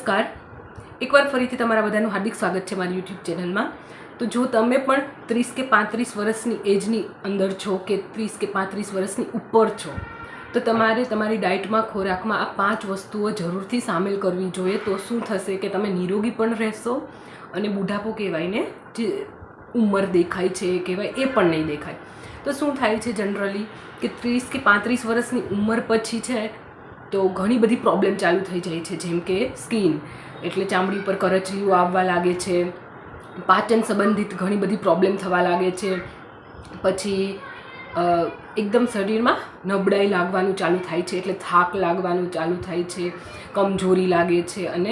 નમસ્કાર, એકવાર ફરીથી તમારા બધાનું હાર્દિક સ્વાગત છે મારી યુટ્યુબ ચેનલમાં। તો જો તમે પણ 30 કે 35 વર્ષની એજની અંદર છો કે 30 કે 35 વર્ષની ઉપર છો તો તમારે તમારી ડાયટમાં ખોરાકમાં આ 5 વસ્તુઓ જરૂરથી સામેલ કરવી જોઈએ। તો શું થશે કે તમે નિરોગી પણ રહેશો અને બુઢાપો કહેવાયને જે ઉંમર દેખાય છે કહેવાય એ પણ નહીં દેખાય। તો શું થાય છે જનરલી કે 30 કે 35 વર્ષની ઉંમર પછી છે તો ઘણી બધી પ્રોબ્લેમ ચાલુ થઈ જાય છે, જેમ કે સ્કિન એટલે ચામડી ઉપર કરચલીઓ આવવા લાગે છે, પાચન સંબંધિત ઘણી બધી પ્રોબ્લેમ થવા લાગે છે, પછી એકદમ શરીરમાં નબળાઈ લાગવાનું ચાલુ થાય છે એટલે થાક લાગવાનું ચાલુ થાય છે, કમજોરી લાગે છે અને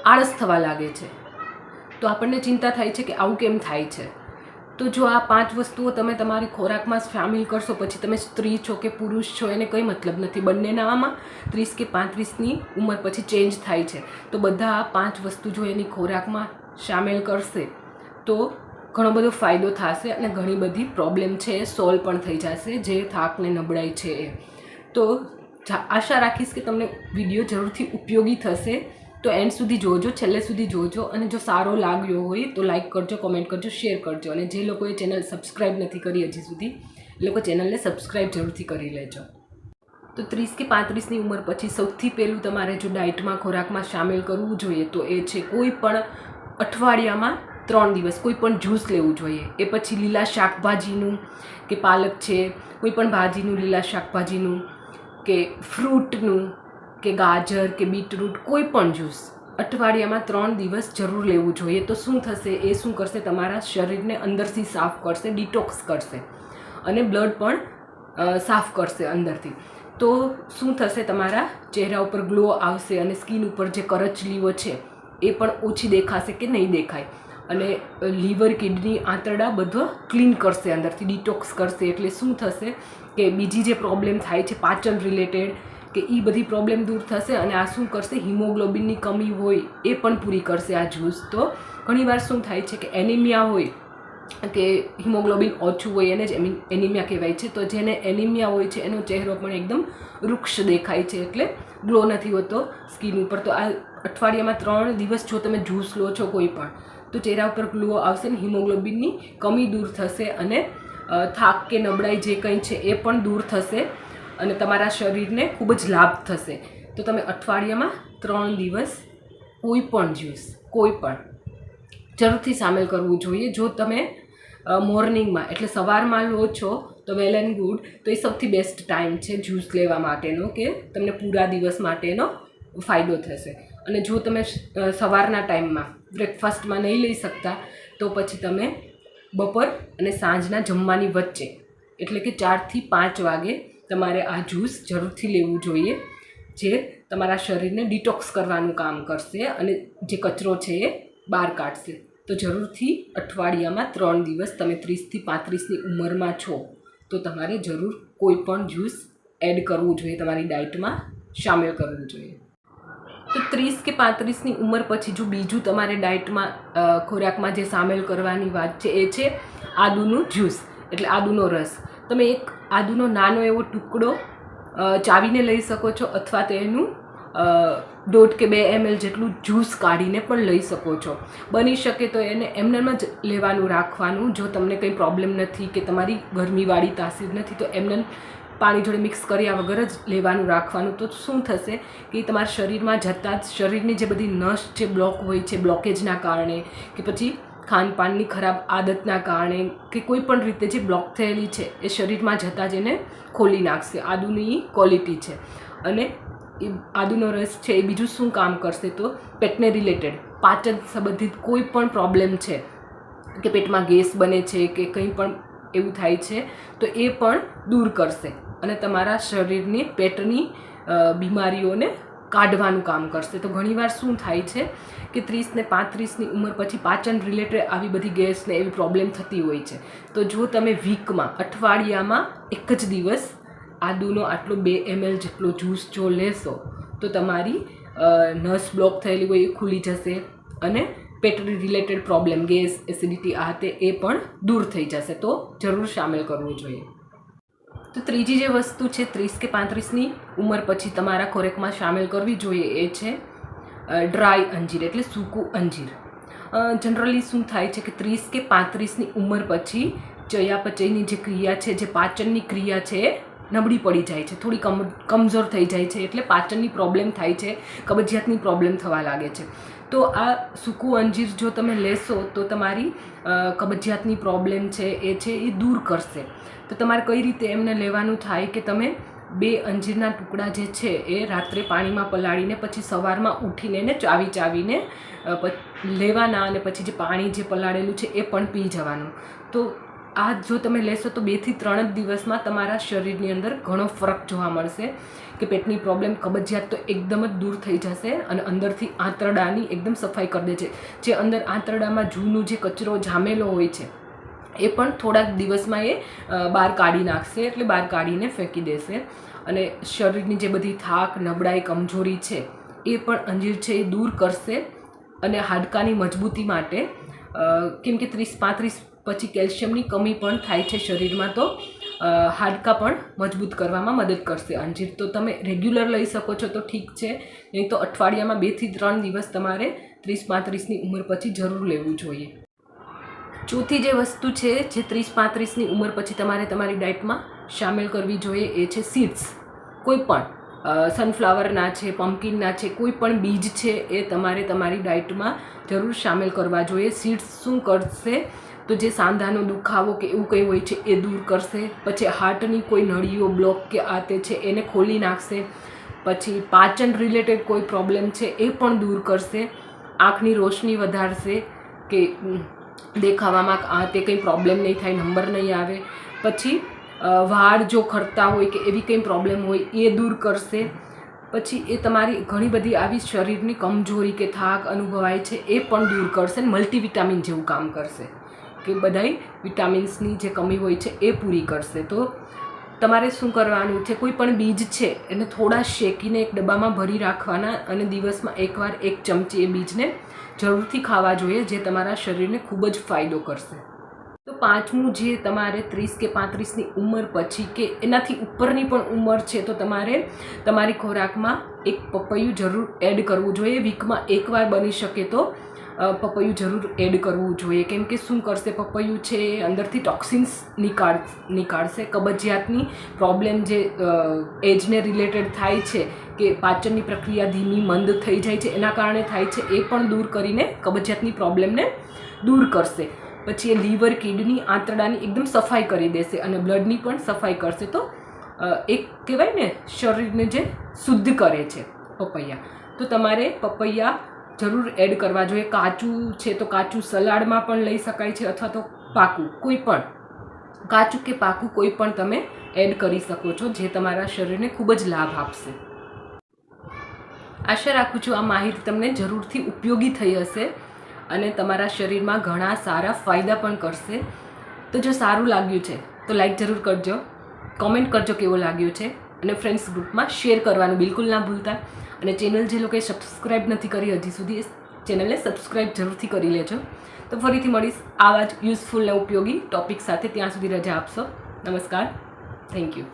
આળસ થવા લાગે છે। તો આપણને ચિંતા થાય છે કે આવું કેમ થાય છે। તો જો આ 5 વસ્તુઓ તમે તમારી ખોરાકમાં શામિલ કરશો, પછી તમે સ્ત્રી છો કે પુરુષ છો એને કંઈ મતલબ નથી, બંનેનામાં 30 કે 35ની ઉંમર પછી ચેન્જ થાય છે। તો બધા આ 5 વસ્તુ જો એની ખોરાકમાં શામેલ કરશે તો ઘણો બધો ફાયદો થશે અને ઘણી બધી પ્રોબ્લેમ છે એ સોલ્વ પણ થઈ જશે, જે થાકને નબળાઈ છે એ। તો આશા રાખીશ કે તમને વિડીયો જરૂરથી ઉપયોગી થશે। તો એન્ડ સુધી જોજો, છેલ્લે સુધી જોજો અને જો સારો લાગ્યો હોય તો લાઇક કરજો, કોમેન્ટ કરજો, શેર કરજો અને જે લોકોએ ચેનલ સબસ્ક્રાઈબ નથી કરી હજી સુધી એ લોકો ચેનલને સબસ્ક્રાઈબ જરૂરથી કરી લેજો। તો 30 કે 35ની ઉંમર પછી સૌથી પહેલું તમારે જો ડાયટમાં ખોરાકમાં શામેલ કરવું જોઈએ તો એ છે કોઈ પણ અઠવાડિયામાં 3 દિવસ કોઈ પણ જ્યુસ લેવું જોઈએ। એ પછી લીલા શાકભાજીનું કે પાલક છે, કોઈ પણ ભાજીનું, લીલા શાકભાજીનું કે ફ્રૂટનું કે ગાજર કે બીટરૂટ કોઈ પણ જ્યુસ અઠવાડિયામાં 3 દિવસ જરૂર લેવું જોઈએ। તો શું થશે, એ શું કરશે, તમારા શરીરને અંદરથી સાફ કરશે, ડિટોક્સ કરશે અને બ્લડ પણ સાફ કરશે અંદરથી। તો શું થશે, તમારા ચહેરા ઉપર ગ્લો આવશે અને સ્કિન ઉપર જે કરચલીઓ છે એ પણ ઓછી દેખાશે કે નહીં દેખાય અને લીવર, કિડની, આંતરડા બધો ક્લીન કરશે, અંદરથી ડિટોક્સ કરશે। એટલે શું થશે કે બીજી જે પ્રોબ્લેમ થાય છે પાચન રિલેટેડ કે એ બધી પ્રોબ્લેમ દૂર થશે અને આ શું કરશે, હિમોગ્લોબિનની કમી હોય એ પણ પૂરી કરશે આ જ્યુસ। તો ઘણીવાર શું થાય છે કે એનિમિયા હોય કે હિમોગ્લોબિન ઓછું હોય એને જ એનિમિયા કહેવાય છે। તો જેને એનિમિયા હોય છે એનો ચહેરો પણ એકદમ વૃક્ષ દેખાય છે, એટલે ગ્લો નથી હોતો સ્કિન ઉપર। તો આ અઠવાડિયામાં 3 દિવસ જો તમે જ્યુસ લો છો કોઈ પણ તો ચહેરા ઉપર ગ્લો આવશે ને હિમોગ્લોબિનની કમી દૂર થશે અને થાક કે નબળાઈ જે કંઈ છે એ પણ દૂર થશે અને તમારા શરીરને ખૂબ જ લાભ થશે। તો તમે અઠવાડિયામાં 3 દિવસ કોઈ પણ જ્યુસ કોઈ પણ જરૂરથી સામેલ કરવું જોઈએ। જો તમે મોર્નિંગમાં એટલે સવારમાં લો છો તો વેલ એન્ડ ગુડ, તો એ સૌથી બેસ્ટ ટાઈમ છે જ્યુસ લેવા માટેનો કે તમને પૂરા દિવસ માટેનો ફાયદો થશે। અને જો તમે સવારના ટાઈમમાં બ્રેકફાસ્ટમાં નહીં લઈ શકતા તો પછી તમે બપોર અને સાંજના જમવાની વચ્ચે એટલે કે 4 થી 5 વાગે તમારે આ જ્યુસ જરૂરથી લેવું જોઈએ, જે તમારા શરીરને ડિટોક્સ કરવાનું કામ કરશે અને જે કચરો છે એ બહાર કાઢશે। તો જરૂરથી અઠવાડિયામાં 3 દિવસ તમે 30 થી 35ની ઉંમરમાં છો તો તમારે જરૂર કોઈ પણ જ્યુસ એડ કરવું જોઈએ, તમારી ડાયટમાં શામેલ કરવું જોઈએ। તો 30 કે 35ની ઉંમર પછી જો બીજું તમારે ડાયટમાં ખોરાકમાં જે સામેલ કરવાની વાત છે એ છે આદુનું જ્યુસ એટલે આદુનો રસ। તમે એક આદુનો નાનો એવો ટુકડો ચાવીને લઈ શકો છો અથવા તેનું 1.5 કે 2 ml જેટલું જ્યુસ કાઢીને પણ લઈ શકો છો। બની શકે તો એને એમનેમ જ લેવાનું રાખવાનું, જો તમને કંઈ પ્રોબ્લેમ નથી કે તમારી ગરમીવાળી તાસીર નથી તો એમને પાણી જોડે મિક્સ કર્યા વગર જ લેવાનું રાખવાનું। તો શું થશે કે તમારા શરીરમાં જતાં જ શરીરની જે બધી નસ જે બ્લોક હોય છે બ્લોકેજના કારણે કે પછી ખાનપાનની ખરાબ આદતના કારણે કે કોઈ પણ રીતે જે બ્લોક થયેલી છે એ શરીરમાં જતાં જ એને ખોલી નાખશે। આદુની ક્વોલિટી છે અને એ આદુનો રસ છે એ બીજું શું કામ કરશે તો પેટને રિલેટેડ પાચન સંબંધિત કોઈ પણ પ્રોબ્લેમ છે કે પેટમાં ગેસ બને છે કે કંઈ પણ એવું થાય છે તો એ પણ દૂર કરશે અને તમારા શરીરની પેટની બીમારીઓને કાઢવાનું કામ કરશે। તો ઘણીવાર શું થાય છે કે 30 ને 35ની ઉંમર પછી પાચન રિલેટેડ આવી બધી ગેસ ને એવી પ્રોબ્લેમ થતી હોય છે। તો જો તમે વીકમાં અઠવાડિયામાં એક જ દિવસ આદુનો આટલો 2 ml જેટલો જ્યુસ જો લેશો તો તમારી નસ બ્લોક થયેલી હોય એ ખુલી જશે અને પેટ રિલેટેડ પ્રોબ્લેમ ગેસ, એસિડિટી આ તે એ પણ દૂર થઈ જશે। તો જરૂર શામેલ કરવું જોઈએ। તો ત્રીજી જે વસ્તુ છે 30 કે 35ની ઉંમર પછી તમારા ખોરાકમાં શામેલ કરવી જોઈએ એ છે ડ્રાય અંજીર એટલે સૂકું અંજીર. જનરલી શું થાય છે કે 30 કે 35ની ઉંમર પછી ચયાપચયની જે ક્રિયા છે, જે પાચનની ક્રિયા છે એ નબળી પડી જાય છે, થોડી કમજોર થઈ જાય છે, એટલે પાચનની પ્રોબ્લેમ થાય છે, કબજિયાતની પ્રોબ્લેમ થવા લાગે છે. તો આ સૂકું અંજીર જો તમે લેશો તો તમારી કબજિયાતની પ્રોબ્લેમ છે એ દૂર કરશે. તો તમારે કઈ રીતે એમને લેવાનું થાય કે તમે 2 અંજીરના ટુકડા જે છે એ રાત્રે પાણીમાં પલાળીને પછી સવારમાં ઉઠીને એને ચાવીને લેવાના, અને પછી જે પાણી જે પલાળેલું છે એ પણ પી જવાનું. તો આ જો તમે લેશો તો 2 થી 3 જ દિવસમાં તમારા શરીરની અંદર ઘણો ફરક જોવા મળશે કે પેટની પ્રોબ્લેમ, કબજિયાત તો એકદમ જ દૂર થઈ જશે, અને અંદરથી આંતરડાની એકદમ સફાઈ કરી દે છે. જે અંદર આંતરડામાં જૂનું જે કચરો જામેલો હોય છે એ પણ થોડાક દિવસમાં એ બહાર કાઢી નાખશે, એટલે બહાર કાઢીને ફેંકી દેશે. અને શરીરની જે બધી થાક, નબળાઈ, કમજોરી છે એ પણ અંજીર છે એ દૂર કરશે. અને હાડકાની મજબૂતી માટે, કેમ કે 30-35 પછી કેલ્શિયમની કમી પણ થાય છે શરીરમાં, તો હાડકાં પણ મજબૂત કરવામાં મદદ કરશે અંજીર. તો તમે રેગ્યુલર લઈ શકો છો તો ઠીક છે, નહીં તો અઠવાડિયામાં 2 થી 3 દિવસ તમારે 30-35ની ઉંમર પછી જરૂર લેવું જોઈએ. ચોથી જે વસ્તુ છે જે 30-35ની ઉંમર પછી તમારે તમારી ડાયટમાં સામેલ કરવી જોઈએ એ છે સીડ્સ. કોઈ પણ સનફ્લાવરના છે, પમ્પકિનના છે, કોઈ પણ બીજ છે એ તમારે તમારી ડાયટમાં જરૂર સામેલ કરવા જોઈએ. સીડ્સ શું કરશે તો જે સાંધાનો દુખાવો કે એવું કંઈ હોય છે એ દૂર કરશે. પછી હાર્ટની કોઈ નળીઓ બ્લોક કે આ તે છે એને ખોલી નાખશે. પછી પાચન રિલેટેડ કોઈ પ્રોબ્લેમ છે એ પણ દૂર કરશે. આંખની રોશની વધારશે કે દેખાવામાં આ તે કંઈ પ્રોબ્લેમ નહીં થાય, નંબર નહીં આવે. પછી વાળ જો ખરતા હોય કે એવી કંઈ પ્રોબ્લેમ હોય એ દૂર કરશે. પછી એ તમારી ઘણી બધી આવી શરીરની કમજોરી કે થાક અનુભવાય છે એ પણ દૂર કરશે. મલ્ટીવિટામિન જેવું કામ કરશે કે બધાય વિટામિન્સની જે કમી હોય છે એ પૂરી કરશે. તો તમારે શું કરવાનું છે, કોઈ પણ બીજ છે એને થોડા શેકીને એક ડબ્બામાં ભરી રાખવાના, અને દિવસમાં એકવાર 1 ચમચી એ બીજને જરૂરથી ખાવા જોઈએ, જે તમારા શરીરને ખૂબ જ ફાયદો કરશે. તો 5મું જે તમારે 30 કે 35ની ઉંમર પછી કે એનાથી ઉપરની પણ ઉંમર છે તો તમારે તમારી ખોરાકમાં એક પપૈયું જરૂર એડ કરવું જોઈએ. વીકમાં એકવાર બની શકે તો પપૈયું જરૂર એડ કરવું જોઈએ. કેમ કે શું કરશે, પપૈયું છે એ અંદરથી ટોક્સિન્સ નીકાળશે. કબજિયાતની પ્રોબ્લેમ જે એજને રિલેટેડ થાય છે કે પાચનની પ્રક્રિયા ધીમી મંદ થઈ જાય છે એના કારણે થાય છે એ પણ દૂર કરીને કબજિયાતની પ્રોબ્લેમને દૂર કરશે. પછી એ લીવર, કિડની, આંતરડાની એકદમ સફાઈ કરી દેશે અને બ્લડની પણ સફાઈ કરશે. તો એક કહેવાય ને શરીરને જે શુદ્ધ કરે છે પપૈયા. તો તમારે પપૈયા જરૂર એડ કરવા જોઈએ. કાચું છે તો કાચું સલાડમાં પણ લઈ શકાય છે, અથવા તો પાકું કોઈ પણ, કાચું કે પાકું કોઈ પણ તમે એડ કરી શકો છો, જે તમારા શરીરને ખૂબ જ લાભ આપશે. આશા રાખું છું આ માહિતી તમને જરૂરથી ઉપયોગી થઈ હશે અને તમારા શરીરમાં ઘણા સારા ફાયદા પણ કરશે. તો જો સારું લાગ્યું છે તો લાઈક જરૂર કરજો, કોમેન્ટ કરજો કેવો લાગ્યો છે, અને ફ્રેન્ડ્સ ગ્રુપમાં શેર કરવાનું બિલકુલ ના ભૂલતા. અને ચેનલ જે લોકોએ સબસ્ક્રાઈબ નથી કરી હજી સુધી, ચેનલને સબસ્ક્રાઈબ જરૂરથી કરી લેજો. તો ફરીથી મળીશ આવા જ યુઝફુલ અને ઉપયોગી ટોપિક સાથે. ત્યાં સુધી રજા આપશો. નમસ્કાર. Thank you.